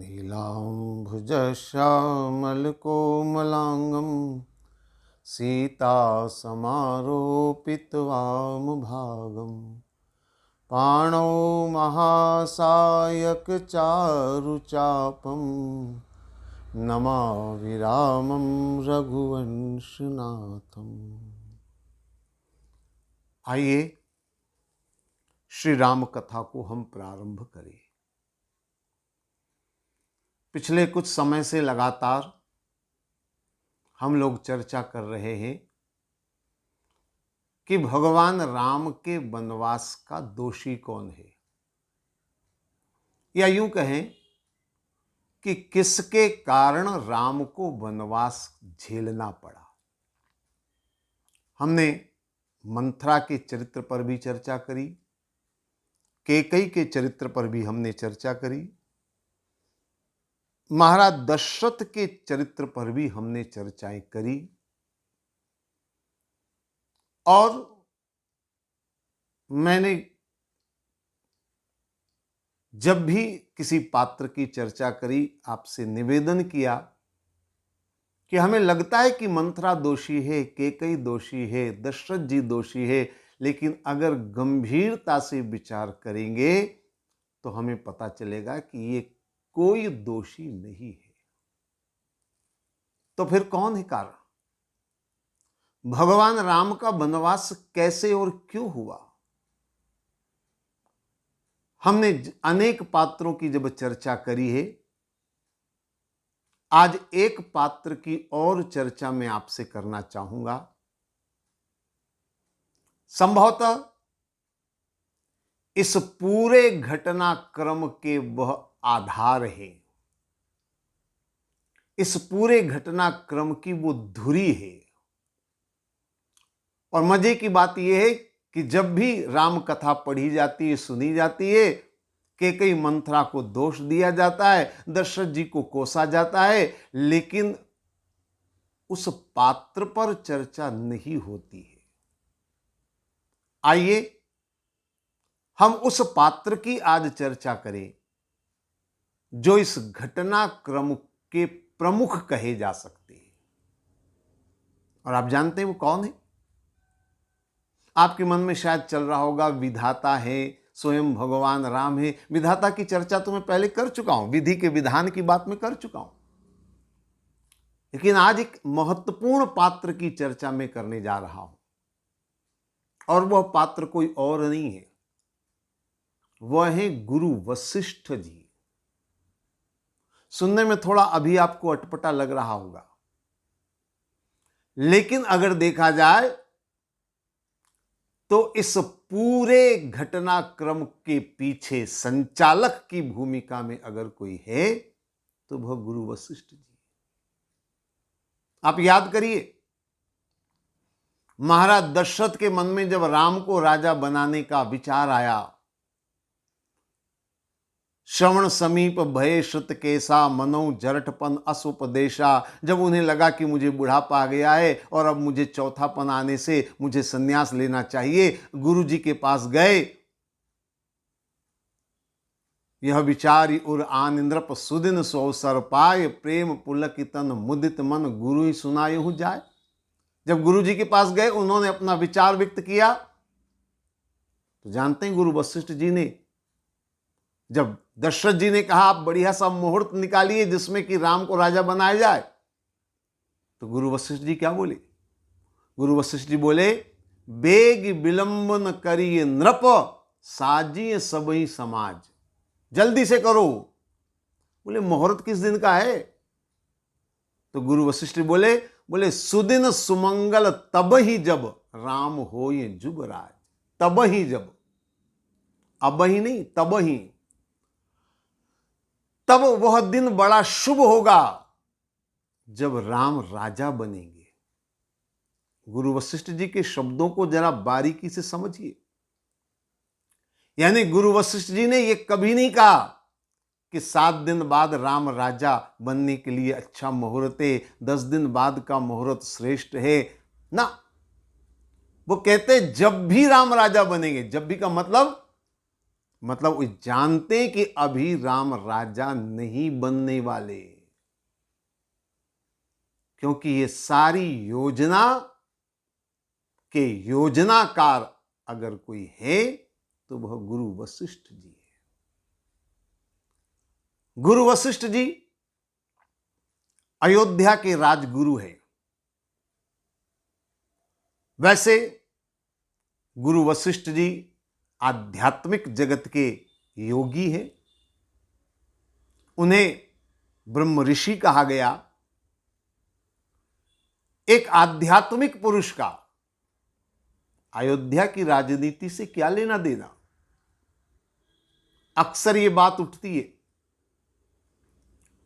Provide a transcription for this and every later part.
नीलाम्भुजश्यामलकोमलाङ्गं सीतासमारोपितवामभागं पाणौ महासायकचारुचापं नमामि रामं रघुवंशनाथम्। आइए श्री राम कथा को हम प्रारंभ करें। पिछले कुछ समय से लगातार हम लोग चर्चा कर रहे हैं कि भगवान राम के वनवास का दोषी कौन है, या यूं कहें कि किसके कारण राम को वनवास झेलना पड़ा। हमने मंथरा के चरित्र पर भी चर्चा करी, कैकेयी के चरित्र पर भी हमने चर्चा करी, महाराज दशरथ के चरित्र पर भी हमने चर्चाएं करी। और मैंने जब भी किसी पात्र की चर्चा करी, आपसे निवेदन किया कि हमें लगता है कि मंथरा दोषी है, कैकेयी दोषी है, दशरथ जी दोषी है, लेकिन अगर गंभीरता से विचार करेंगे तो हमें पता चलेगा कि ये कोई दोषी नहीं है। तो फिर कौन है कारण? भगवान राम का वनवास कैसे और क्यों हुआ? हमने अनेक पात्रों की जब चर्चा करी है, आज एक पात्र की और चर्चा मैं आपसे करना चाहूंगा। संभवतः इस पूरे घटनाक्रम के वह आधार है, इस पूरे घटनाक्रम की वो धुरी है। और मजे की बात यह है कि जब भी राम कथा पढ़ी जाती है, सुनी जाती है, कैकेयी मंथरा को दोष दिया जाता है, दशरथ जी को कोसा जाता है, लेकिन उस पात्र पर चर्चा नहीं होती है। आइए हम उस पात्र की आज चर्चा करें जो इस घटनाक्रम के प्रमुख कहे जा सकते हैं। और आप जानते हैं वो कौन है? आपके मन में शायद चल रहा होगा विधाता है, स्वयं भगवान राम है। विधाता की चर्चा तो मैं पहले कर चुका हूं, विधि के विधान की बात मैं कर चुका हूं, लेकिन आज एक महत्वपूर्ण पात्र की चर्चा मैं करने जा रहा हूं। और वह पात्र कोई और नहीं है, वह है गुरु वशिष्ठ जी। सुनने में थोड़ा अभी आपको अटपटा लग रहा होगा, लेकिन अगर देखा जाए तो इस पूरे घटनाक्रम के पीछे संचालक की भूमिका में अगर कोई है तो वह गुरु वशिष्ठ जी। आप याद करिए, महाराज दशरथ के मन में जब राम को राजा बनाने का विचार आया, श्रवण समीप भय श्रुत केसा मनो जरठपन असुपदेशा, जब उन्हें लगा कि मुझे बुढ़ापा आ गया है और अब मुझे चौथापन आने से मुझे संन्यास लेना चाहिए, गुरु जी के पास गए। यह विचारी उर आन इंद्रप सुदिन सौसर पाए, प्रेम पुलकितन मुदित मन गुरु ही सुनायहु जाए। जब गुरु जी के पास गए, उन्होंने अपना विचार व्यक्त किया, तो जानते हैं गुरु वशिष्ठ जी ने, जब दशरथ जी ने कहा आप बढ़िया सा मुहूर्त निकालिए जिसमें कि राम को राजा बनाया जाए, तो गुरु वशिष्ठ जी क्या बोले? गुरु वशिष्ठ जी बोले, बेग विलंबन करिए नृप, साजिए सबही समाज। जल्दी से करो। बोले मुहूर्त किस दिन का है? तो गुरु वशिष्ठ जी बोले सुदिन सुमंगल तब ही जब राम होय जुगराज। तब ही जब, अब ही नहीं, तब ही, तब वह दिन बड़ा शुभ होगा जब राम राजा बनेंगे। गुरु वशिष्ठ जी के शब्दों को जरा बारीकी से समझिए। यानी गुरु वशिष्ठ जी ने यह कभी नहीं कहा कि 7 दिन बाद राम राजा बनने के लिए अच्छा मुहूर्त है, 10 दिन बाद का मुहूर्त श्रेष्ठ है ना। वो कहते जब भी राम राजा बनेंगे। जब भी का मतलब मतलब वो जानते कि अभी राम राजा नहीं बनने वाले, क्योंकि ये सारी योजना के योजनाकार अगर कोई है तो वह गुरु वशिष्ठ जी है। गुरु वशिष्ठ जी अयोध्या के राजगुरु हैं। वैसे गुरु वशिष्ठ जी आध्यात्मिक जगत के योगी हैं। उन्हें ब्रह्म ऋषि कहा गया। एक आध्यात्मिक पुरुष का अयोध्या की राजनीति से क्या लेना देना? अक्सर ये बात उठती है।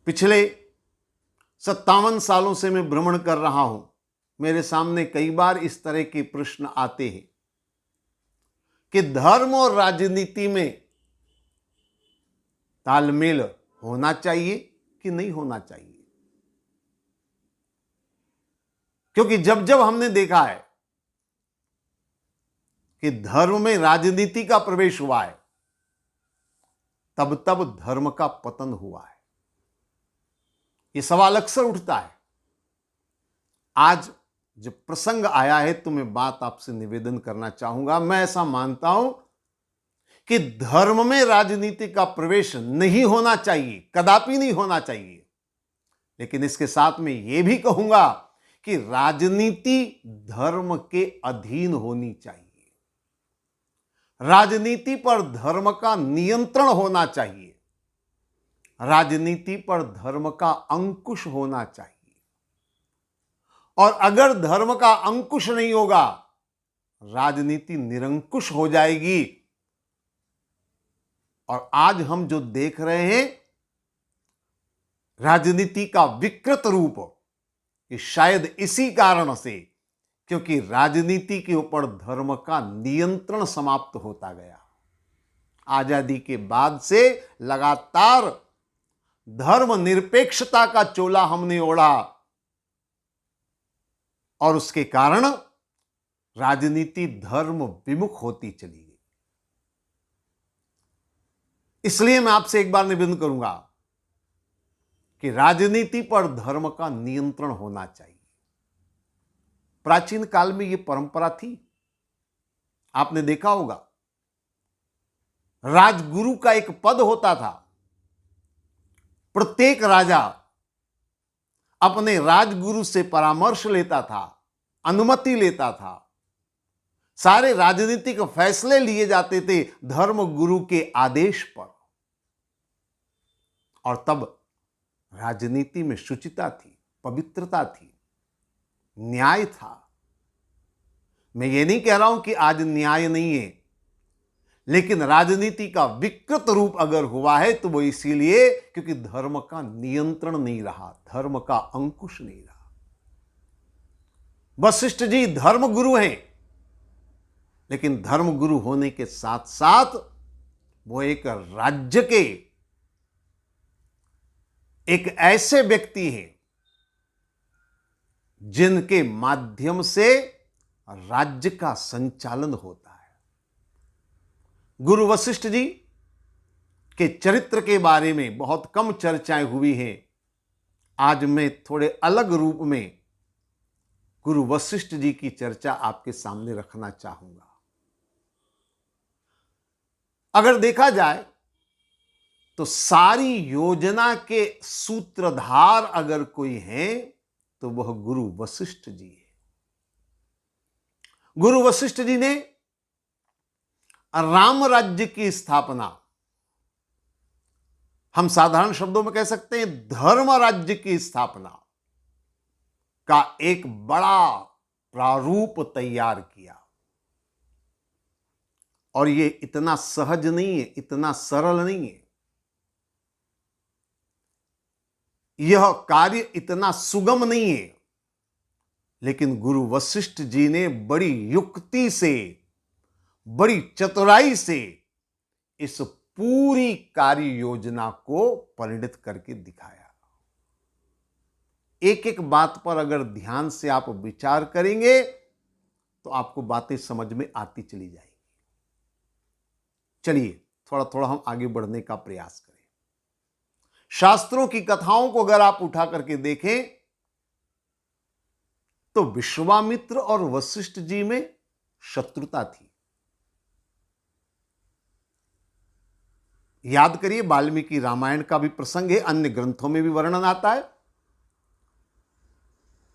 पिछले 57 सालों से मैं भ्रमण कर रहा हूं, मेरे सामने कई बार इस तरह के प्रश्न आते हैं कि धर्म और राजनीति में तालमेल होना चाहिए कि नहीं होना चाहिए। क्योंकि जब जब हमने देखा है कि धर्म में राजनीति का प्रवेश हुआ है, तब तब धर्म का पतन हुआ है। यह सवाल अक्सर उठता है। आज जब प्रसंग आया है तो मैं बात आपसे निवेदन करना चाहूंगा। मैं ऐसा मानता हूं कि धर्म में राजनीति का प्रवेश नहीं होना चाहिए, कदापि नहीं होना चाहिए। लेकिन इसके साथ में यह भी कहूंगा कि राजनीति धर्म के अधीन होनी चाहिए। राजनीति पर धर्म का नियंत्रण होना चाहिए। राजनीति पर धर्म का अंकुश होना चाहिए। और अगर धर्म का अंकुश नहीं होगा, राजनीति निरंकुश हो जाएगी। और आज हम जो देख रहे हैं राजनीति का विकृत रूप, कि शायद इसी कारण से, क्योंकि राजनीति के ऊपर धर्म का नियंत्रण समाप्त होता गया। आजादी के बाद से लगातार धर्म निरपेक्षता का चोला हमने ओढ़ा और उसके कारण राजनीति धर्म विमुख होती चली गई। इसलिए मैं आपसे एक बार निवेदन करूंगा कि राजनीति पर धर्म का नियंत्रण होना चाहिए। प्राचीन काल में यह परंपरा थी। आपने देखा होगा, राजगुरु का एक पद होता था। प्रत्येक राजा अपने राजगुरु से परामर्श लेता था, अनुमति लेता था। सारे राजनीतिक फैसले लिए जाते थे धर्म गुरु के आदेश पर। और तब राजनीति में शुचिता थी, पवित्रता थी, न्याय था। मैं ये नहीं कह रहा हूं कि आज न्याय नहीं है, लेकिन राजनीति का विकृत रूप अगर हुआ है तो वो इसीलिए क्योंकि धर्म का नियंत्रण नहीं रहा, धर्म का अंकुश नहीं रहा। वशिष्ठ जी धर्म गुरु हैं, लेकिन धर्म गुरु होने के साथ साथ वो एक राज्य के एक ऐसे व्यक्ति हैं जिनके माध्यम से राज्य का संचालन होता है। गुरु वशिष्ठ जी के चरित्र के बारे में बहुत कम चर्चाएं हुई हैं। आज मैं थोड़े अलग रूप में गुरु वशिष्ठ जी की चर्चा आपके सामने रखना चाहूंगा। अगर देखा जाए तो सारी योजना के सूत्रधार अगर कोई है तो वह गुरु वशिष्ठ जी है। गुरु वशिष्ठ जी ने राम राज्य की स्थापना, हम साधारण शब्दों में कह सकते हैं धर्म राज्य की स्थापना का एक बड़ा प्रारूप तैयार किया। और यह इतना सहज नहीं है, इतना सरल नहीं है। यह कार्य इतना सुगम नहीं है। लेकिन गुरु वशिष्ठ जी ने बड़ी युक्ति से, बड़ी चतुराई से इस पूरी कार्य योजना को परिणित करके दिखाया। एक एक बात पर अगर ध्यान से आप विचार करेंगे तो आपको बातें समझ में आती चली जाएगी। चलिए थोड़ा थोड़ा हम आगे बढ़ने का प्रयास करें। शास्त्रों की कथाओं को अगर आप उठा करके देखें तो विश्वामित्र और वशिष्ठ जी में शत्रुता थी। याद करिए, वाल्मीकि रामायण का भी प्रसंग है, अन्य ग्रंथों में भी वर्णन आता है।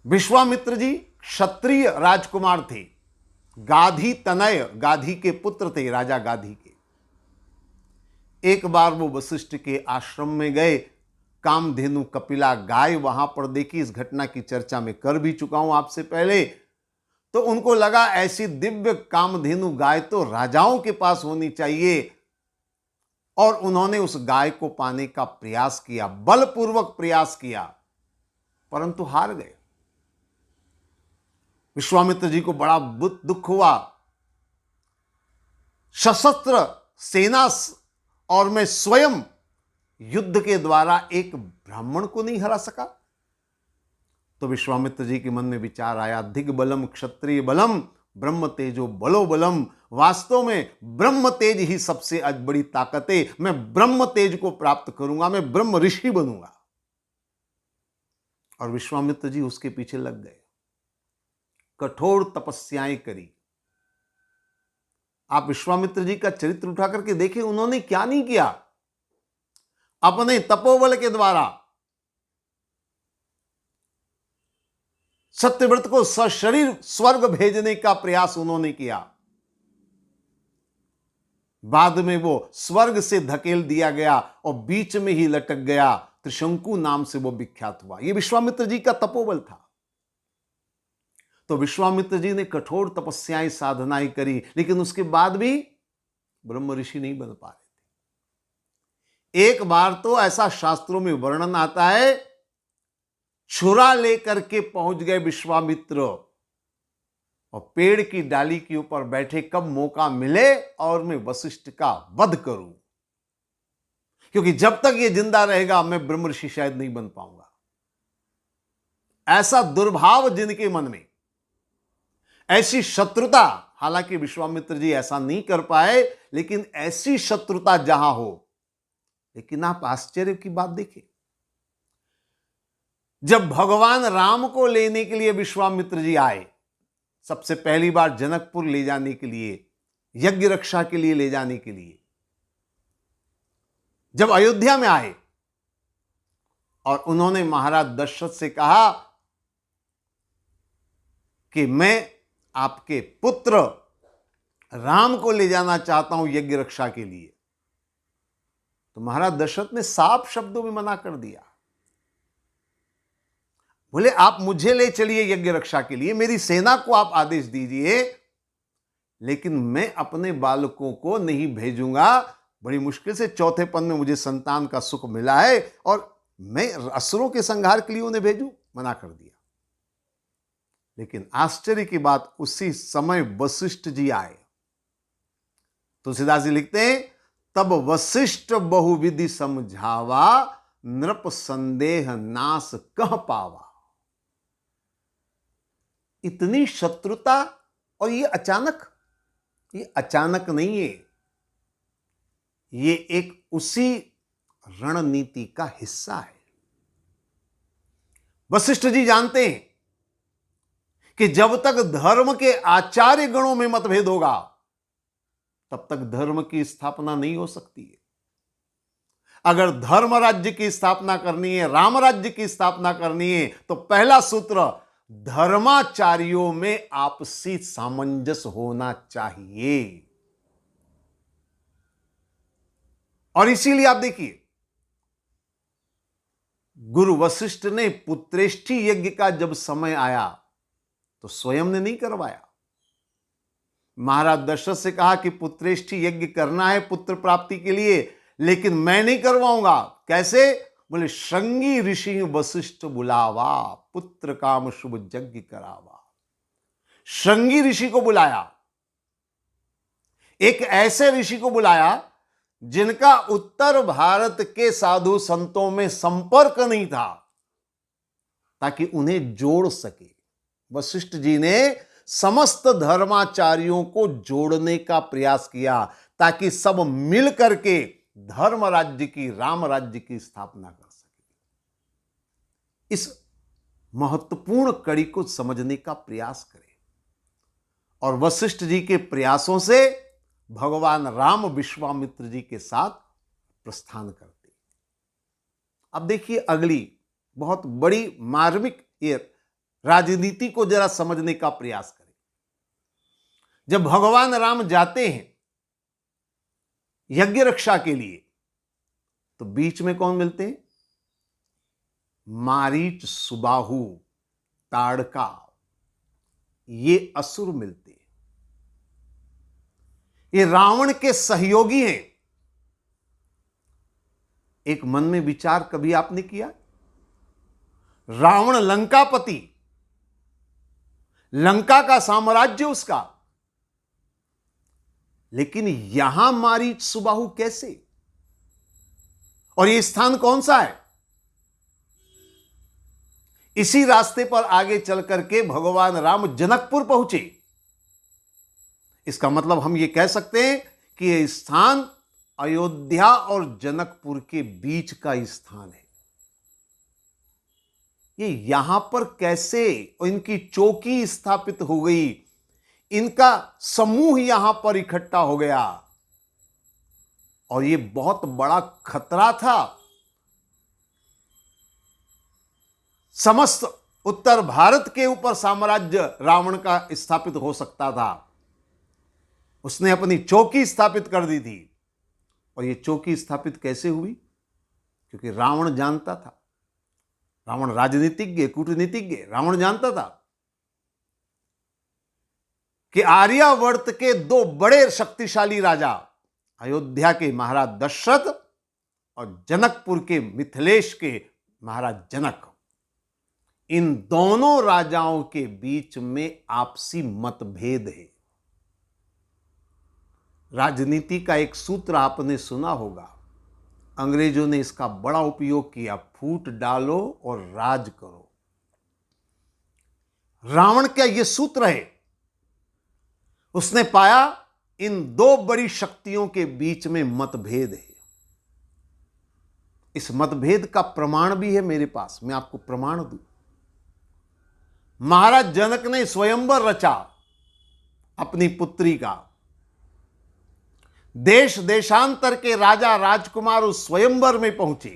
विश्वामित्र जी क्षत्रिय राजकुमार थे, गाधी तनय, गाधी के पुत्र थे, राजा गाधी के। एक बार वो वशिष्ठ के आश्रम में गए, कामधेनु कपिला गाय वहां पर देखी। इस घटना की चर्चा मैं कर भी चुका हूं आपसे पहले। तो उनको लगा ऐसी दिव्य कामधेनु गाय तो राजाओं के पास होनी चाहिए, और उन्होंने उस गाय को पाने का प्रयास किया, बलपूर्वक प्रयास किया, परंतु हार गए। विश्वामित्र जी को बड़ा दुख हुआ। सशस्त्र सेना और मैं स्वयं युद्ध के द्वारा एक ब्राह्मण को नहीं हरा सका। तो विश्वामित्र जी के मन में विचार आया, दिग्बलम क्षत्रिय बलम ब्रह्म तेजो बलो बलम। वास्तव में ब्रह्म तेज ही सबसे बड़ी ताकत है। मैं ब्रह्म तेज को प्राप्त करूंगा, मैं ब्रह्म ऋषि बनूंगा। और विश्वामित्र जी उसके पीछे लग गए, कठोर तपस्याएं करी। आप विश्वामित्र जी का चरित्र उठा करके देखें, उन्होंने क्या नहीं किया। अपने तपोबल के द्वारा सत्यव्रत को सशरीर स्वर्ग भेजने का प्रयास उन्होंने किया। बाद में वो स्वर्ग से धकेल दिया गया और बीच में ही लटक गया। त्रिशंकु नाम से वो विख्यात हुआ। ये विश्वामित्र जी का तपोबल था। तो विश्वामित्र जी ने कठोर तपस्याएं साधनाएं करी, लेकिन उसके बाद भी ब्रह्म ऋषि नहीं बन पा रहे थे। एक बार तो ऐसा शास्त्रों में वर्णन आता है, छुरा लेकर के पहुंच गए विश्वामित्र और पेड़ की डाली के ऊपर बैठे, कब मौका मिले और मैं वशिष्ठ का वध करूं, क्योंकि जब तक ये जिंदा रहेगा मैं ब्रह्म ऋषि शायद नहीं बन पाऊंगा। ऐसा दुर्भाव जिनके मन में, ऐसी शत्रुता। हालांकि विश्वामित्र जी ऐसा नहीं कर पाए, लेकिन ऐसी शत्रुता जहां हो। लेकिन आप आश्चर्य की बात देखिए, जब भगवान राम को लेने के लिए विश्वामित्र जी आए, सबसे पहली बार जनकपुर ले जाने के लिए, यज्ञ रक्षा के लिए ले जाने के लिए, जब अयोध्या में आए और उन्होंने महाराज दशरथ से कहा कि मैं आपके पुत्र राम को ले जाना चाहता हूं यज्ञ रक्षा के लिए, तो महाराज दशरथ ने साफ शब्दों में मना कर दिया। बोले, आप मुझे ले चलिए यज्ञ रक्षा के लिए, मेरी सेना को आप आदेश दीजिए, लेकिन मैं अपने बालकों को नहीं भेजूंगा। बड़ी मुश्किल से चौथे पन में मुझे संतान का सुख मिला है और मैं असुरों के संहार के लिए उन्हें भेजूं? मना कर दिया। लेकिन आश्चर्य की बात, उसी समय वशिष्ठ जी आए। तुलसीदास जी लिखते हैं, तब वशिष्ठ बहुविधि समझावा, नृप संदेह नाश कह पावा। इतनी शत्रुता, और ये अचानक नहीं है, ये एक उसी रणनीति का हिस्सा है। वशिष्ठ जी जानते हैं कि जब तक धर्म के आचार्य गणों में मतभेद होगा, तब तक धर्म की स्थापना नहीं हो सकती है। अगर धर्म राज्य की स्थापना करनी है, राम राज्य की स्थापना करनी है, तो पहला सूत्र, धर्माचार्यों में आपसी सामंजस्य होना चाहिए। और इसीलिए आप देखिए, गुरु वशिष्ठ ने पुत्रेष्ठी यज्ञ का जब समय आया तो स्वयं ने नहीं करवाया। महाराज दशरथ से कहा कि पुत्रेष्ठी यज्ञ करना है पुत्र प्राप्ति के लिए, लेकिन मैं नहीं करवाऊंगा। कैसे? बोले, श्रृंगी ऋषि वशिष्ठ बुलावा, पुत्र काम शुभ यज्ञ करावा। श्रृंगी ऋषि को बुलाया, एक ऐसे ऋषि को बुलाया जिनका उत्तर भारत के साधु संतों में संपर्क नहीं था, ताकि उन्हें जोड़ सके। वशिष्ठ जी ने समस्त धर्माचार्यों को जोड़ने का प्रयास किया ताकि सब मिल करके धर्म राज्य की, राम राज्य की स्थापना कर सके। इस महत्वपूर्ण कड़ी को समझने का प्रयास करें और वशिष्ठ जी के प्रयासों से भगवान राम विश्वामित्र जी के साथ प्रस्थान करते। अब देखिए अगली बहुत बड़ी मार्मिक ये राजनीति को जरा समझने का प्रयास करें। जब भगवान राम जाते हैं यज्ञ रक्षा के लिए तो बीच में कौन मिलते हैं? मारीच, सुबाहु, ताड़का, ये असुर मिलते हैं। ये रावण के सहयोगी हैं। एक मन में विचार कभी आपने किया? रावण लंकापति, लंका का साम्राज्य उसका, लेकिन यहां मारीच, सुबाहु कैसे? और यह स्थान कौन सा है? इसी रास्ते पर आगे चल करके भगवान राम जनकपुर पहुंचे। इसका मतलब हम यह कह सकते हैं कि यह स्थान अयोध्या और जनकपुर के बीच का स्थान है। ये यहां पर कैसे इनकी चौकी स्थापित हो गई, इनका समूह यहां पर इकट्ठा हो गया, और ये बहुत बड़ा खतरा था। समस्त उत्तर भारत के ऊपर साम्राज्य रावण का स्थापित हो सकता था। उसने अपनी चौकी स्थापित कर दी थी। और ये चौकी स्थापित कैसे हुई? क्योंकि रावण जानता था, रावण राजनीतिज्ञ, कूटनीतिज्ञ, रावण जानता था कि आर्यावर्त के दो बड़े शक्तिशाली राजा, अयोध्या के महाराज दशरथ और जनकपुर के, मिथिलेश के महाराज जनक, इन दोनों राजाओं के बीच में आपसी मतभेद है। राजनीति का एक सूत्र आपने सुना होगा, अंग्रेजों ने इसका बड़ा उपयोग किया, फूट डालो और राज करो। रावण का यह सूत्र है। उसने पाया इन दो बड़ी शक्तियों के बीच में मतभेद है। इस मतभेद का प्रमाण भी है मेरे पास, मैं आपको प्रमाण दूं। महाराज जनक ने स्वयंवर रचा अपनी पुत्री का। देश देशांतर के राजा राजकुमार उस स्वयंवर में पहुंचे।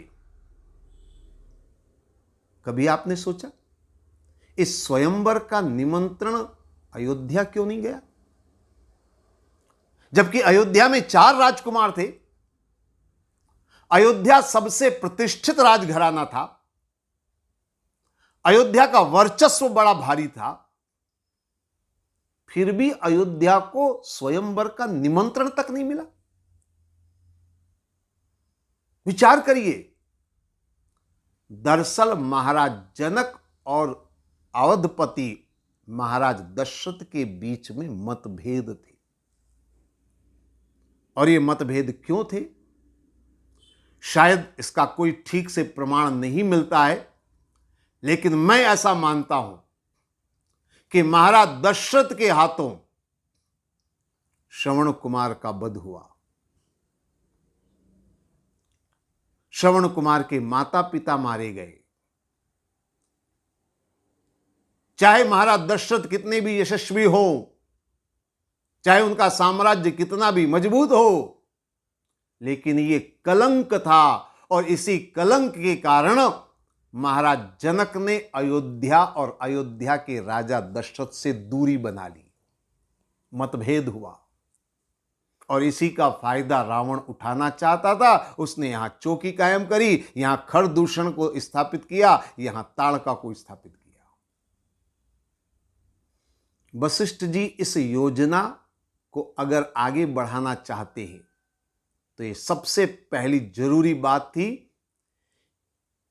कभी आपने सोचा इस स्वयंवर का निमंत्रण अयोध्या क्यों नहीं गया? जबकि अयोध्या में 4 राजकुमार थे। अयोध्या सबसे प्रतिष्ठित राजघराना था। अयोध्या का वर्चस्व बड़ा भारी था। फिर भी अयोध्या को स्वयंवर का निमंत्रण तक नहीं मिला। विचार करिए। दरअसल महाराज जनक और अवधपति महाराज दशरथ के बीच में मतभेद थे। और ये मतभेद क्यों थे? शायद इसका कोई ठीक से प्रमाण नहीं मिलता है, लेकिन मैं ऐसा मानता हूं कि महाराज दशरथ के हाथों श्रवण कुमार का वध हुआ। श्रवण कुमार के माता पिता मारे गए। चाहे महाराज दशरथ कितने भी यशस्वी हो, चाहे उनका साम्राज्य कितना भी मजबूत हो, लेकिन ये कलंक था। और इसी कलंक के कारण महाराज जनक ने अयोध्या और अयोध्या के राजा दशरथ से दूरी बना ली। मतभेद हुआ और इसी का फायदा रावण उठाना चाहता था। उसने यहां चौकी कायम करी, यहां खरदूषण को स्थापित किया, यहां ताड़का को स्थापित किया। वशिष्ठ जी इस योजना को अगर आगे बढ़ाना चाहते हैं तो ये सबसे पहली जरूरी बात थी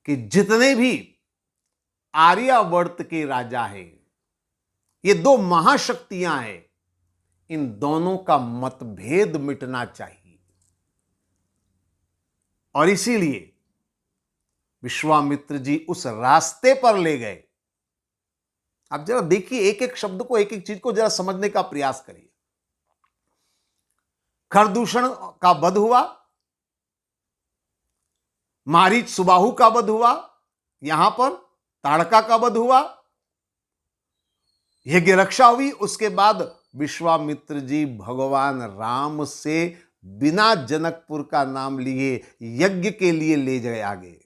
कि जितने भी आर्यावर्त के राजा हैं, ये 2 महाशक्तियां हैं, इन दोनों का मतभेद मिटना चाहिए। और इसीलिए विश्वामित्र जी उस रास्ते पर ले गए। आप जरा देखिए, एक एक शब्द को, एक एक चीज को जरा समझने का प्रयास करिए। खरदूषण का वध हुआ, मारीच सुबाहु का वध हुआ, यहां पर ताड़का का वध हुआ, यज्ञ रक्षा हुई। उसके बाद विश्वामित्र जी भगवान राम से बिना जनकपुर का नाम लिए यज्ञ के लिए ले गए आगे।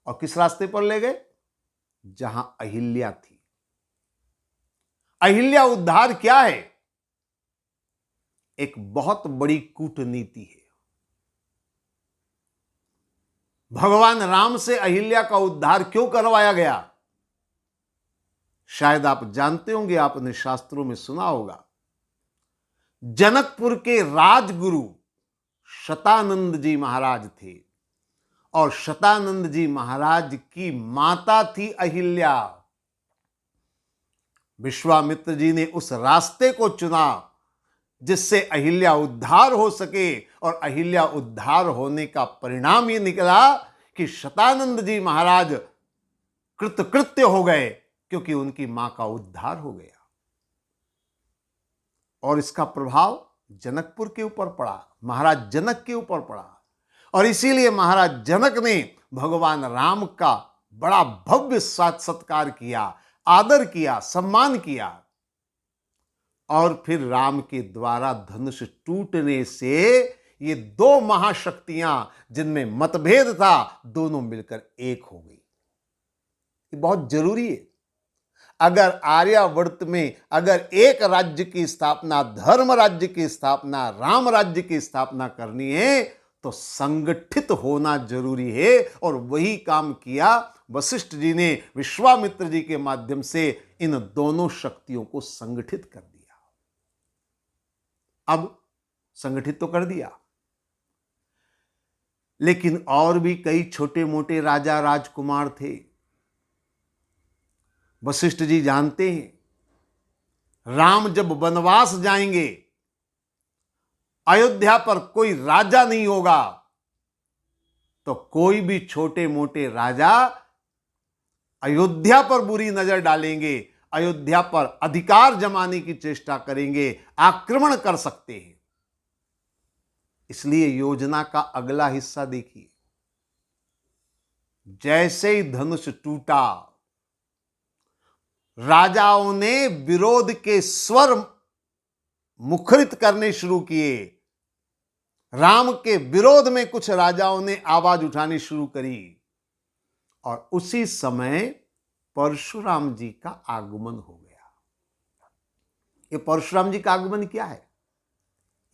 और किस रास्ते पर ले गए? जहां अहिल्या थी। अहिल्या उद्धार क्या है? एक बहुत बड़ी कूटनीति है। भगवान राम से अहिल्या का उद्धार क्यों करवाया गया? शायद आप जानते होंगे, आपने शास्त्रों में सुना होगा। जनकपुर के राजगुरु शतानंद जी महाराज थे और शतानंद जी महाराज की माता थी अहिल्या। विश्वामित्र जी ने उस रास्ते को चुना जिससे अहिल्या उद्धार हो सके, और अहिल्या उद्धार होने का परिणाम यह निकला कि शतानंद जी महाराज कृतकृत्य हो गए, क्योंकि उनकी मां का उद्धार हो गया। और इसका प्रभाव जनकपुर के ऊपर पड़ा, महाराज जनक के ऊपर पड़ा। और इसीलिए महाराज जनक ने भगवान राम का बड़ा भव्य सत्कार किया, आदर किया, सम्मान किया। और फिर राम के द्वारा धनुष टूटने से ये दो महाशक्तियां जिनमें मतभेद था, दोनों मिलकर एक हो गई। ये बहुत जरूरी है। अगर आर्यावर्त में अगर एक राज्य की स्थापना, धर्म राज्य की स्थापना, राम राज्य की स्थापना करनी है, तो संगठित होना जरूरी है। और वही काम किया वशिष्ठ जी ने विश्वामित्र जी के माध्यम से, इन दोनों शक्तियों को संगठित कर दिया। अब संगठित तो कर दिया, लेकिन और भी कई छोटे मोटे राजा राजकुमार थे। वशिष्ठ जी जानते हैं, राम जब वनवास जाएंगे, अयोध्या पर कोई राजा नहीं होगा, तो कोई भी छोटे मोटे राजा अयोध्या पर बुरी नजर डालेंगे, अयोध्या पर अधिकार जमाने की चेष्टा करेंगे, आक्रमण कर सकते हैं। इसलिए योजना का अगला हिस्सा देखिए। जैसे ही धनुष टूटा, राजाओं ने विरोध के स्वर मुखरित करने शुरू किए। राम के विरोध में कुछ राजाओं ने आवाज उठानी शुरू करी, और उसी समय परशुराम जी का आगमन हो गया। ये परशुराम जी का आगमन क्या है?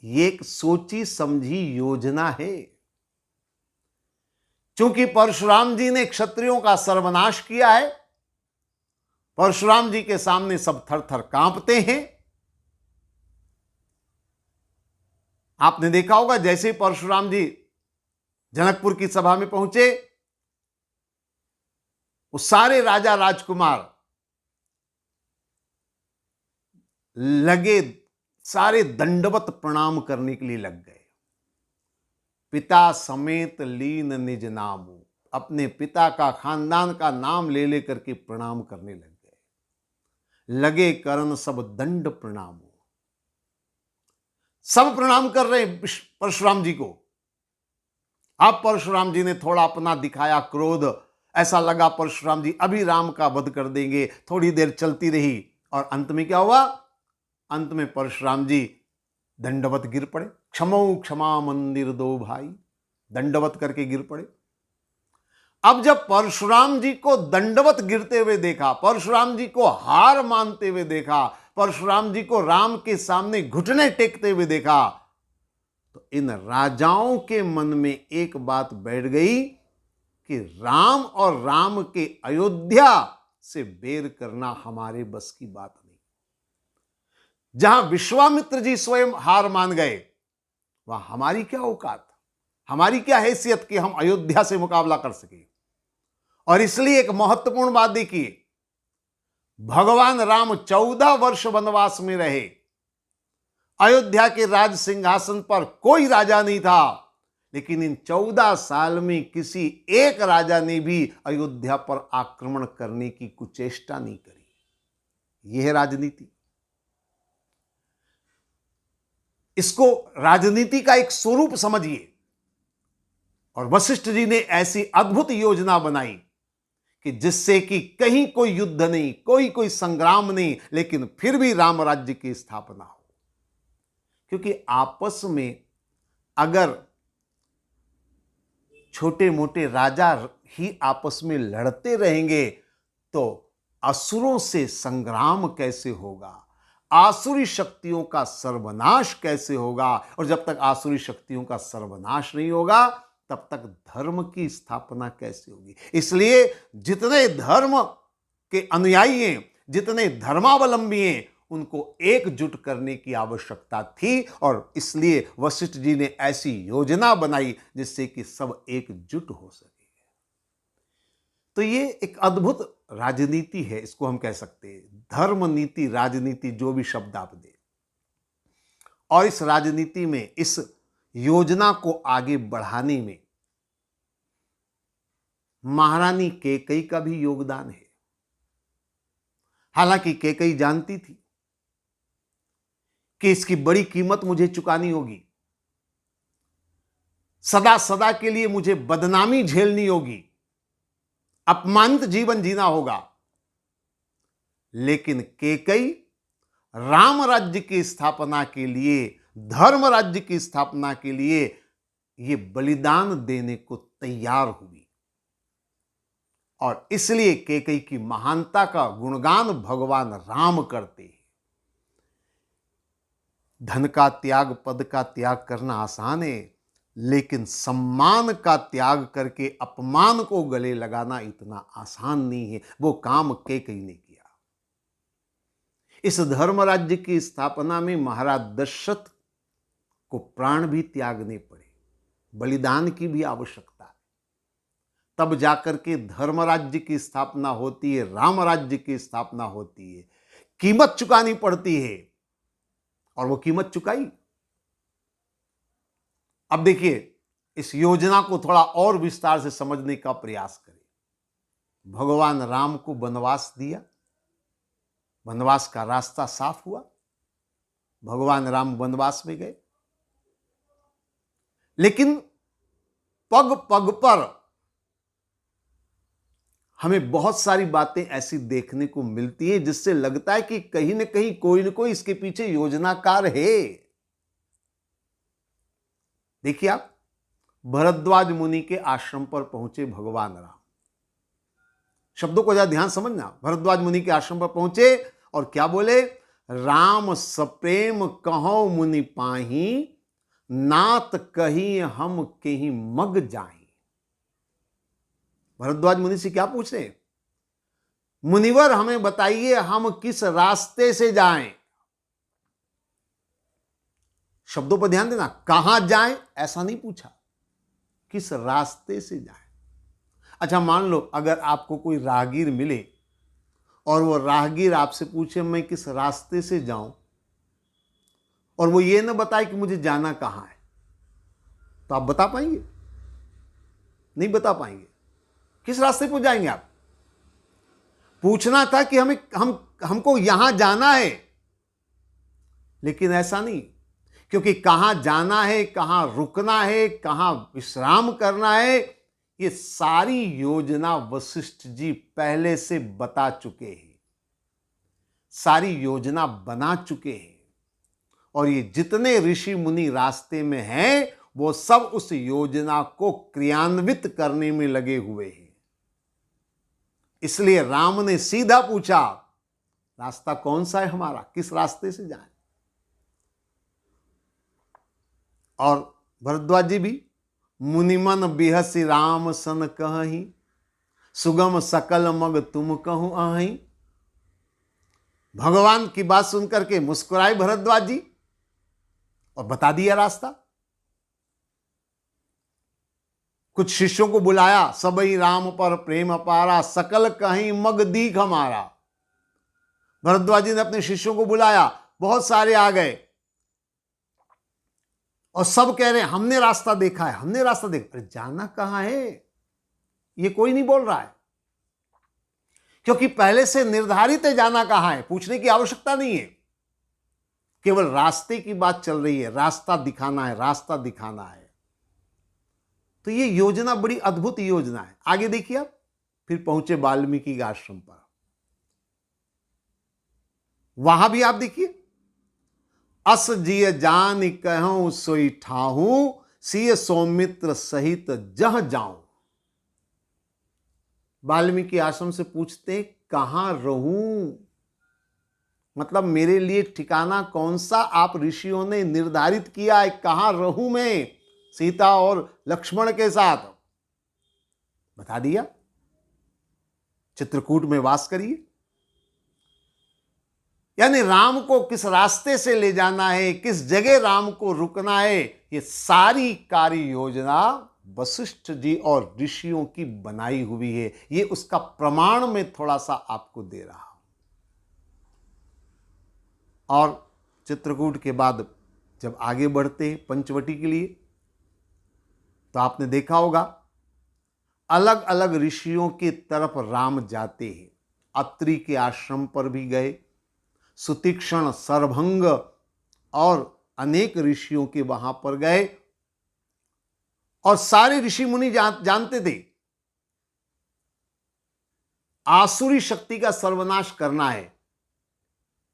ये एक सोची समझी योजना है। क्योंकि परशुराम जी ने क्षत्रियों का सर्वनाश किया है, परशुराम जी के सामने सब थर थर कांपते हैं। आपने देखा होगा, जैसे परशुराम जी जनकपुर की सभा में पहुंचे, वो सारे राजा राजकुमार लगे, सारे दंडवत प्रणाम करने के लिए लग गए। पिता समेत लीन निज नामु, अपने पिता का, खानदान का नाम ले लेकर के प्रणाम करने लग गए। लगे करन सब दंड प्रणाम, सब प्रणाम कर रहे हैं परशुराम जी को। अब परशुराम जी ने थोड़ा अपना दिखाया क्रोध, ऐसा लगा परशुराम जी अभी राम का वध कर देंगे। थोड़ी देर चलती रही, और अंत में क्या हुआ? अंत में परशुराम जी दंडवत गिर पड़े। क्षमो क्षमा मंदिर दो भाई, दंडवत करके गिर पड़े। अब जब परशुराम जी को दंडवत गिरते हुए देखा, परशुराम जी को हार मानते हुए देखा, परशुराम जी को राम के सामने घुटने टेकते हुए देखा, तो इन राजाओं के मन में एक बात बैठ गई कि राम और राम के अयोध्या से बेर करना हमारे बस की बात नहीं। जहां विश्वामित्र जी स्वयं हार मान गए, वहां हमारी क्या औकात, हमारी क्या हैसियत कि हम अयोध्या से मुकाबला कर सके। और इसलिए एक महत्वपूर्ण बात देखिए, भगवान राम 14 वर्ष वनवास में रहे। अयोध्या के राज सिंहासन पर कोई राजा नहीं था, लेकिन इन 14 साल में किसी एक राजा ने भी अयोध्या पर आक्रमण करने की कुचेष्टा नहीं करी। यह है राजनीति। इसको राजनीति का एक स्वरूप समझिए। और वशिष्ठ जी ने ऐसी अद्भुत योजना बनाई कि जिससे कि कहीं कोई युद्ध नहीं, कोई संग्राम नहीं, लेकिन फिर भी राम राज्य की स्थापना हो। क्योंकि आपस में अगर छोटे मोटे राजा ही आपस में लड़ते रहेंगे तो असुरों से संग्राम कैसे होगा, आसुरी शक्तियों का सर्वनाश कैसे होगा। और जब तक आसुरी शक्तियों का सर्वनाश नहीं होगा तब तक धर्म की स्थापना कैसे होगी। इसलिए जितने धर्म के अनुयायी हैं, जितने धर्मावलंबी हैं, उनको एकजुट करने की आवश्यकता थी। और इसलिए वशिष्ठ जी ने ऐसी योजना बनाई जिससे कि सब एकजुट हो सके। तो ये एक अद्भुत राजनीति है, इसको हम कह सकते हैं। धर्म नीति, राजनीति, जो भी शब्द आप दें। और इस राजनीति में, इस योजना को आगे बढ़ाने में महारानी कैकेयी का भी योगदान है। हालांकि कैकेयी जानती थी कि इसकी बड़ी कीमत मुझे चुकानी होगी, सदा सदा के लिए मुझे बदनामी झेलनी होगी, अपमानित जीवन जीना होगा। लेकिन कैकेयी राम राज्य की स्थापना के लिए, धर्म राज्य की स्थापना के लिए यह बलिदान देने को तैयार हुई। और इसलिए कैकेयी की महानता का गुणगान भगवान राम करते हैं। धन का त्याग, पद का त्याग करना आसान है, लेकिन सम्मान का त्याग करके अपमान को गले लगाना इतना आसान नहीं है। वो काम कैकेयी ने किया। इस धर्म राज्य की स्थापना में महाराज दशरथ को प्राण भी त्यागने पड़े, बलिदान की भी आवश्यकता है। तब जाकर के धर्म राज्य की स्थापना होती है, राम राज्य की स्थापना होती है। कीमत चुकानी पड़ती है और वो कीमत चुकाई। अब देखिए, इस योजना को थोड़ा और विस्तार से समझने का प्रयास करें। भगवान राम को वनवास दिया, वनवास का रास्ता साफ हुआ, भगवान राम वनवास में गए। लेकिन पग पग पर हमें बहुत सारी बातें ऐसी देखने को मिलती हैं जिससे लगता है कि कहीं ना कहीं कोई ना कोई इसके पीछे योजनाकार है। देखिए, आप भरद्वाज मुनि के आश्रम पर पहुंचे भगवान राम। शब्दों को जरा ध्यान समझना। भरद्वाज मुनि के आश्रम पर पहुंचे और क्या बोले? राम सप्रेम कहो मुनि पाही, नात कही हम कहीं मग जाएं। भरद्वाज मुनि से क्या पूछ रहे? मुनिवर हमें बताइए हम किस रास्ते से जाएं। शब्दों पर ध्यान देना, कहां जाएं ऐसा नहीं पूछा, किस रास्ते से जाएं। अच्छा, मान लो अगर आपको कोई राहगीर मिले और वो राहगीर आपसे पूछे मैं किस रास्ते से जाऊं, और वो ये ना बताए कि मुझे जाना कहां है, तो आप बता पाएंगे? नहीं बता पाएंगे। किस रास्ते पर जाएंगे आप? पूछना था कि हमको यहां जाना है, लेकिन ऐसा नहीं। क्योंकि कहां जाना है, कहां रुकना है, कहां विश्राम करना है, ये सारी योजना वशिष्ठ जी पहले से बता चुके हैं, सारी योजना बना चुके हैं। और ये जितने ऋषि मुनि रास्ते में हैं वो सब उस योजना को क्रियान्वित करने में लगे हुए हैं। इसलिए राम ने सीधा पूछा, रास्ता कौन सा है हमारा, किस रास्ते से जाएं? और भरद्वाज जी भी, मुनिमन बिहसी राम सन कहीं, सुगम सकल मग तुम कहूं आही। भगवान की बात सुनकर के मुस्कुराए भरद्वाज जी और बता दिया रास्ता। कुछ शिष्यों को बुलाया, सबई राम पर प्रेम अपारा, सकल कहीं मग दीख हमारा। भरद्वाज जी ने अपने शिष्यों को बुलाया, बहुत सारे आ गए और सब कह रहे हैं हमने रास्ता देखा है, हमने रास्ता देखा। अरे जाना कहां है, ये कोई नहीं बोल रहा है। क्योंकि पहले से निर्धारित है जाना कहां है, पूछने की आवश्यकता नहीं है, केवल रास्ते की बात चल रही है, रास्ता दिखाना है, रास्ता दिखाना है। तो ये योजना बड़ी अद्भुत योजना है। आगे देखिए आप, फिर पहुंचे वाल्मीकि के आश्रम पर। वहां भी आप देखिए, अस जिय जान कहूं सोई ठाहूं, सिय सौमित्र सहित जह जाऊं। वाल्मीकि आश्रम से पूछते कहां रहूं, मतलब मेरे लिए ठिकाना कौन सा आप ऋषियों ने निर्धारित किया है, कहां रहूं मैं सीता और लक्ष्मण के साथ। बता दिया, चित्रकूट में वास करिए। यानी राम को किस रास्ते से ले जाना है, किस जगह राम को रुकना है, ये सारी कार्य योजना वशिष्ठ जी और ऋषियों की बनाई हुई है। ये उसका प्रमाण मैं थोड़ा सा आपको दे रहा हूं। और चित्रकूट के बाद जब आगे बढ़ते हैं पंचवटी के लिए, तो आपने देखा होगा अलग अलग ऋषियों की तरफ राम जाते हैं। अत्रि के आश्रम पर भी गए, सुतीक्षण, सरभंग और अनेक ऋषियों के वहां पर गए। और सारे ऋषि मुनि जानते थे आसुरी शक्ति का सर्वनाश करना है,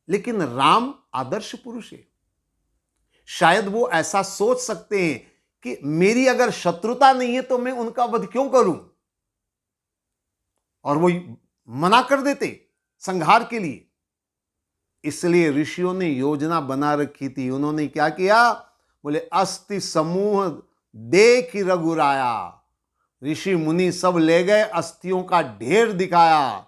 लेकिन राम आदर्श पुरुष है। शायद वो ऐसा सोच सकते हैं कि मेरी अगर शत्रुता नहीं है तो मैं उनका वध क्यों करूं, और वो मना कर देते संहार के लिए। इसलिए ऋषियों ने योजना बना रखी थी। उन्होंने क्या किया, बोले अस्थि समूह देख रघुराया। ऋषि मुनि सब ले गए, अस्थियों का ढेर दिखाया।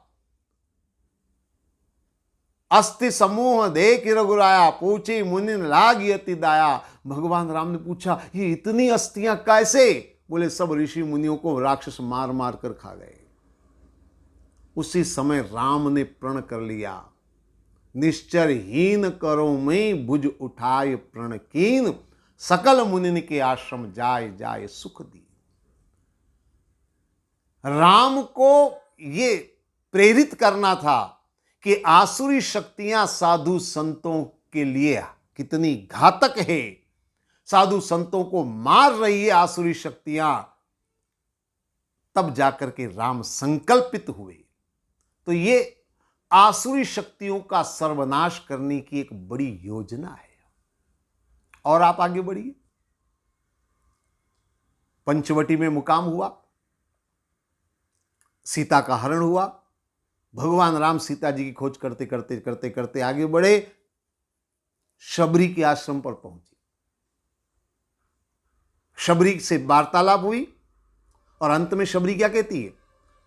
अस्थि समूह देख रघुराया, पूछी मुनि लागी अति दाया। भगवान राम ने पूछा ये इतनी अस्थियां कैसे? बोले सब ऋषि मुनियों को राक्षस मार मार कर खा गए। उसी समय राम ने प्रण कर लिया, निश्चर हीन करो मैं भुज उठाए प्रण कीन, सकल मुनिन के आश्रम जाय जाय सुख दी। राम को ये प्रेरित करना था कि आसुरी शक्तियां साधु संतों के लिए कितनी घातक है, साधु संतों को मार रही है आसुरी शक्तियां। तब जाकर के राम संकल्पित हुए। तो ये आसुरी शक्तियों का सर्वनाश करने की एक बड़ी योजना है। और आप आगे बढ़िए, पंचवटी में मुकाम हुआ, सीता का हरण हुआ। भगवान राम सीता जी की खोज करते करते करते करते आगे बढ़े, शबरी के आश्रम पर पहुंचे। शबरी से वार्तालाप हुई और अंत में शबरी क्या कहती है?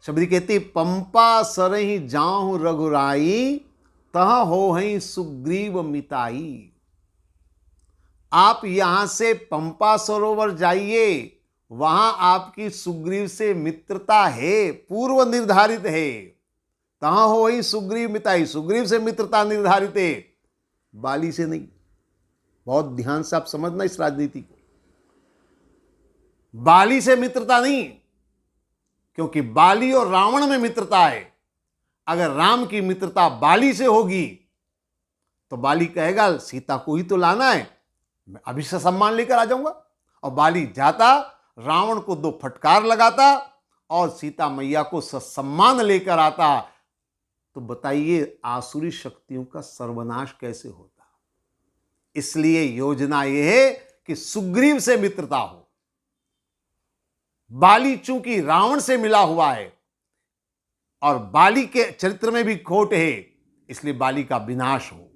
शबरी कहती है पंपा सरहि जाहु रघुराई, तह हो हई सुग्रीव मिताई। आप यहां से पंपा सरोवर जाइए, वहां आपकी सुग्रीव से मित्रता है, पूर्व निर्धारित है। तहां हो ही सुग्रीव मिताई, सुग्रीव से मित्रता निर्धारित है, बाली से नहीं। बहुत ध्यान से आप समझना इस राजनीति को। बाली से मित्रता नहीं, क्योंकि बाली और रावण में मित्रता है। अगर राम की मित्रता बाली से होगी तो बाली कहेगा सीता को ही तो लाना है, मैं अभी से सम्मान लेकर आ जाऊंगा। और बाली जाता, रावण को दो फटकार लगाता और सीता मैया को ससम्मान लेकर आता। तो बताइए आसुरी शक्तियों का सर्वनाश कैसे होता? इसलिए योजना यह है कि सुग्रीव से मित्रता हो। बाली चूंकि रावण से मिला हुआ है और बाली के चरित्र में भी खोट है, इसलिए बाली का विनाश हो।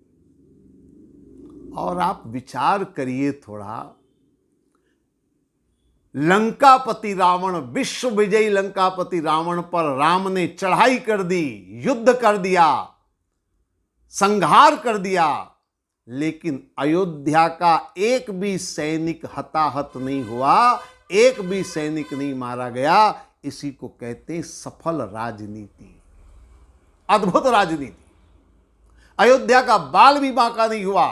और आप विचार करिए थोड़ा, लंकापति रावण, विश्व विजयी लंकापति रावण पर राम ने चढ़ाई कर दी, युद्ध कर दिया, संहार कर दिया, लेकिन अयोध्या का एक भी सैनिक हताहत नहीं हुआ, एक भी सैनिक नहीं मारा गया। इसी को कहते हैं सफल राजनीति, अद्भुत राजनीति। अयोध्या का बाल भी बांका नहीं हुआ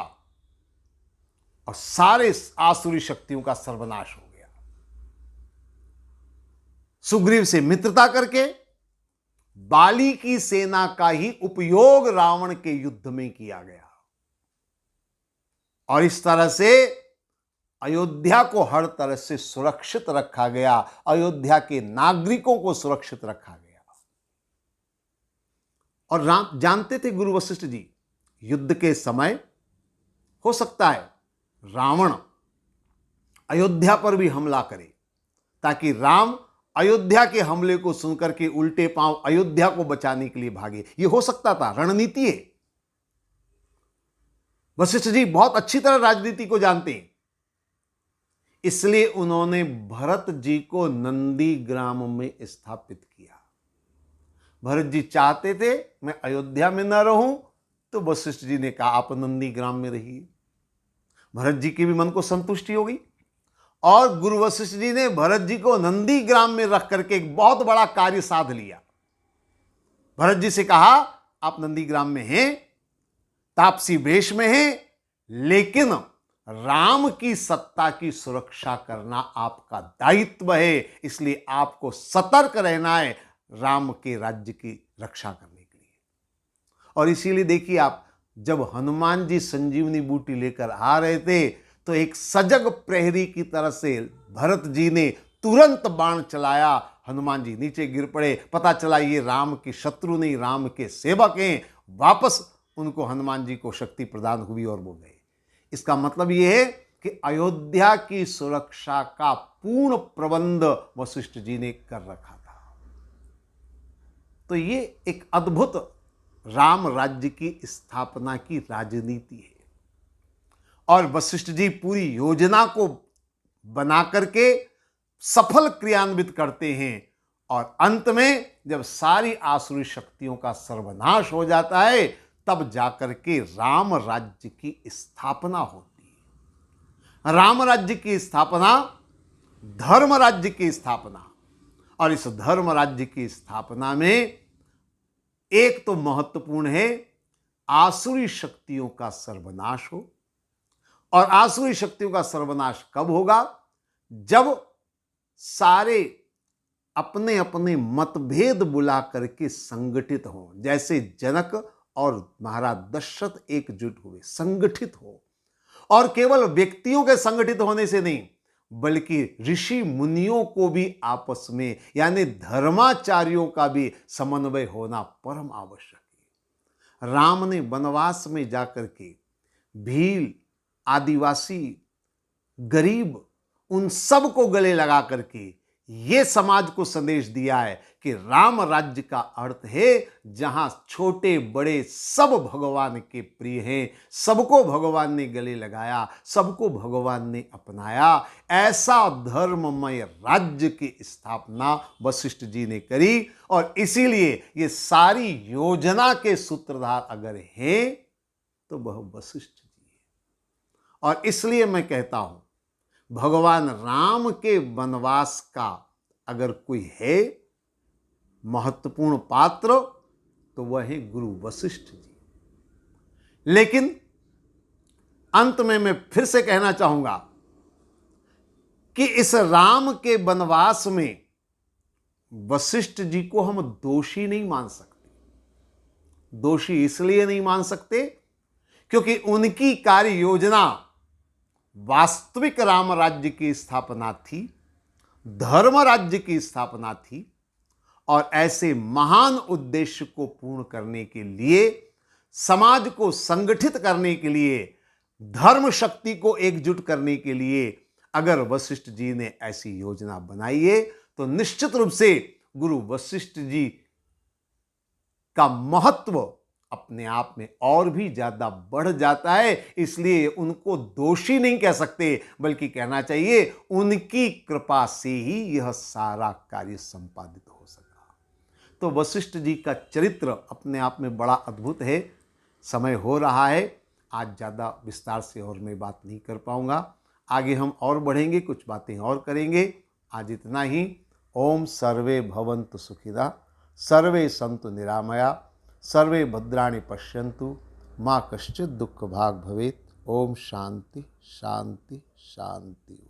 और सारे आसुरी शक्तियों का सर्वनाश हो गया। सुग्रीव से मित्रता करके बाली की सेना का ही उपयोग रावण के युद्ध में किया गया और इस तरह से अयोध्या को हर तरह से सुरक्षित रखा गया, अयोध्या के नागरिकों को सुरक्षित रखा गया। और राम जानते थे गुरु वशिष्ठ जी, युद्ध के समय हो सकता है रावण अयोध्या पर भी हमला करे, ताकि राम अयोध्या के हमले को सुनकर के उल्टे पांव अयोध्या को बचाने के लिए भागे। यह हो सकता था, रणनीति है। वशिष्ठ जी बहुत अच्छी तरह राजनीति को जानते हैं, इसलिए उन्होंने भरत जी को नंदीग्राम में स्थापित किया। भरत जी चाहते थे मैं अयोध्या में न रहूं, तो वशिष्ठ जी ने कहा आप नंदीग्राम में रहिए। भरत जी की भी मन को संतुष्टि हो गई और गुरु वशिष्ठ जी ने भरत जी को नंदीग्राम में रख करके एक बहुत बड़ा कार्य साध लिया। भरत जी से कहा आप नंदीग्राम में हैं, तापसी वेश में हैं, लेकिन राम की सत्ता की सुरक्षा करना आपका दायित्व है, इसलिए आपको सतर्क रहना है राम के राज्य की रक्षा करने के लिए। और इसीलिए देखिए आप, जब हनुमान जी संजीवनी बूटी लेकर आ रहे थे तो एक सजग प्रहरी की तरह से भरत जी ने तुरंत बाण चलाया। हनुमान जी नीचे गिर पड़े, पता चला ये राम के शत्रु नहीं, राम के सेवक हैं। वापस उनको हनुमान जी को शक्ति प्रदान हुई और वो गए। इसका मतलब यह है कि अयोध्या की सुरक्षा का पूर्ण प्रबंध वशिष्ठ जी ने कर रखा था। तो ये एक अद्भुत राम राज्य की स्थापना की राजनीति है और वशिष्ठ जी पूरी योजना को बना करके सफल क्रियान्वित करते हैं और अंत में जब सारी आसुरी शक्तियों का सर्वनाश हो जाता है, तब जाकर के राम राज्य की स्थापना होती है। राम राज्य की स्थापना धर्म राज्य की स्थापना, और इस धर्म राज्य की स्थापना में एक तो महत्वपूर्ण है आसुरी शक्तियों का सर्वनाश हो। और आसुरी शक्तियों का सर्वनाश कब होगा? जब सारे अपने अपने मतभेद बुला करके संगठित हों, जैसे जनक और महाराज दशरथ एकजुट हुए, संगठित हो। और केवल व्यक्तियों के संगठित होने से नहीं, बल्कि ऋषि मुनियों को भी आपस में, यानी धर्माचार्यों का भी समन्वय होना परम आवश्यक है। राम ने वनवास में जाकर के भील, आदिवासी, गरीब, उन सब को गले लगा करके ये समाज को संदेश दिया है कि राम राज्य का अर्थ है जहां छोटे बड़े सब भगवान के प्रिय हैं, सबको भगवान ने गले लगाया, सबको भगवान ने अपनाया। ऐसा धर्ममय राज्य की स्थापना वशिष्ठ जी ने करी और इसीलिए ये सारी योजना के सूत्रधार अगर हैं तो वह वशिष्ठ जी है। और इसलिए मैं कहता हूं, भगवान राम के वनवास का अगर कोई है महत्वपूर्ण पात्र तो वह है गुरु वशिष्ठ जी। लेकिन अंत में मैं फिर से कहना चाहूंगा कि इस राम के वनवास में वशिष्ठ जी को हम दोषी नहीं मान सकते। दोषी इसलिए नहीं मान सकते क्योंकि उनकी कार्य योजना वास्तविक राम राज्य की स्थापना थी, धर्म राज्य की स्थापना थी। और ऐसे महान उद्देश्य को पूर्ण करने के लिए, समाज को संगठित करने के लिए, धर्म शक्ति को एकजुट करने के लिए अगर वशिष्ठ जी ने ऐसी योजना बनाई है तो निश्चित रूप से गुरु वशिष्ठ जी का महत्व अपने आप में और भी ज्यादा बढ़ जाता है। इसलिए उनको दोषी नहीं कह सकते, बल्कि कहना चाहिए उनकी कृपा से ही यह सारा कार्य संपादित हो सका। तो वशिष्ठ जी का चरित्र अपने आप में बड़ा अद्भुत है। समय हो रहा है, आज ज़्यादा विस्तार से और मैं बात नहीं कर पाऊंगा। आगे हम और बढ़ेंगे, कुछ बातें और करेंगे। आज इतना ही। ओम सर्वे भवन्तु सुखिदा, सर्वे सन्तु निरामया, सर्वे भद्राणि पश्यन्तु, माँ कश्चित् दुःख भाग् भवेत्। ओम शांति शांति शांति।